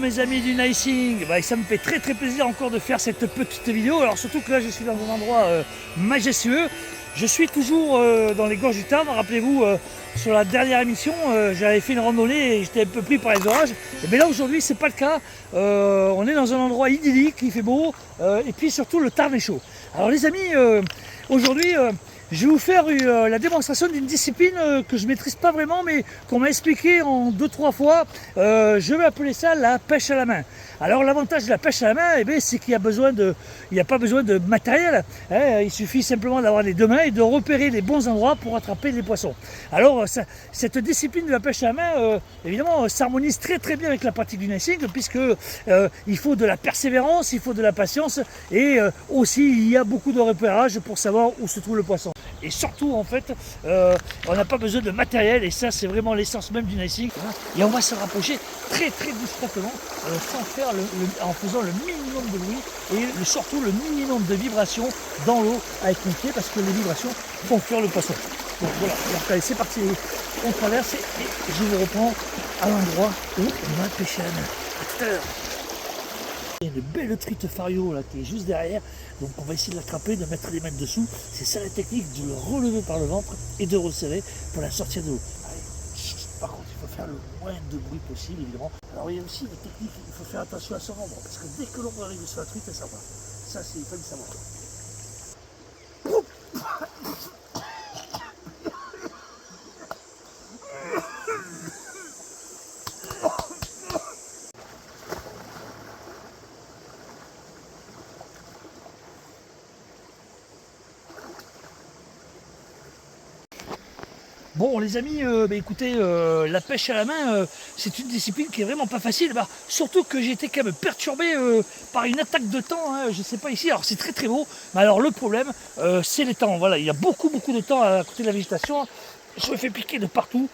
mes amis du Nicing, ça me fait très plaisir encore de faire cette petite vidéo. Alors surtout que là je suis dans un endroit majestueux. Je suis toujours dans les gorges du Tarn. Rappelez-vous, sur la dernière émission, j'avais fait une randonnée et j'étais un peu pris par les orages. Et bien là aujourd'hui c'est pas le cas. On est dans un endroit idyllique, il fait beau et puis surtout le Tarn est chaud. Alors les amis, aujourd'hui je vais vous faire la démonstration d'une discipline que je ne maîtrise pas vraiment, mais qu'on m'a expliqué en 2-3 fois. Je vais appeler ça la pêche à la main. Alors l'avantage de la pêche à la main, c'est qu'il n'y a pas besoin de matériel. Il suffit simplement d'avoir les deux mains et de repérer les bons endroits pour attraper les poissons. Alors cette discipline de la pêche à la main, évidemment, s'harmonise très bien avec la pratique du nicing, puisque il faut de la persévérance, il faut de la patience, et aussi il y a beaucoup de repérage pour savoir où se trouve le poisson. Et surtout en fait, on n'a pas besoin de matériel, et ça c'est vraiment l'essence même du nicing. Et on va se rapprocher très discrètement, sans faire en faisant le minimum de bruit et surtout le minimum de vibrations dans l'eau avec mon pied, parce que les vibrations font fuir le poisson. Donc voilà, donc allez, c'est parti, on traverse et je vous reprends à l'endroit où on va pêcher à la main. À tout à l'heure. Il y a une belle truite fario là qui est juste derrière, donc on va essayer de l'attraper, de mettre les mains dessous. C'est ça la technique, de le relever par le ventre et de resserrer pour la sortir de l'eau. Par contre, il faut faire le moins de bruit possible, évidemment. Alors il y a aussi des techniques, il faut faire attention à son ombre, parce que dès que l'ombre arrive sur la truite, elle s'en va. Ça, c'est pas du savoir. Bon les amis, écoutez, la pêche à la main, c'est une discipline qui est vraiment pas facile, surtout que j'ai été quand même perturbé par une attaque de temps, je sais pas ici, alors c'est très beau, mais alors le problème c'est les temps, voilà, il y a beaucoup de temps à côté de la végétation, je me fais piquer de partout,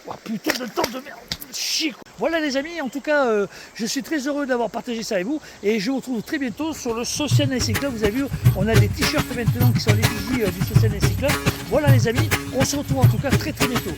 oh, putain de temps de merde, chic. Voilà les amis, en tout cas je suis très heureux d'avoir partagé ça avec vous, et je vous retrouve très bientôt sur le Social Nicing Club. Vous avez vu, on a des t-shirts maintenant qui sont les effigies du Social Nicing Club. Voilà les amis, on se retrouve en tout cas très bientôt.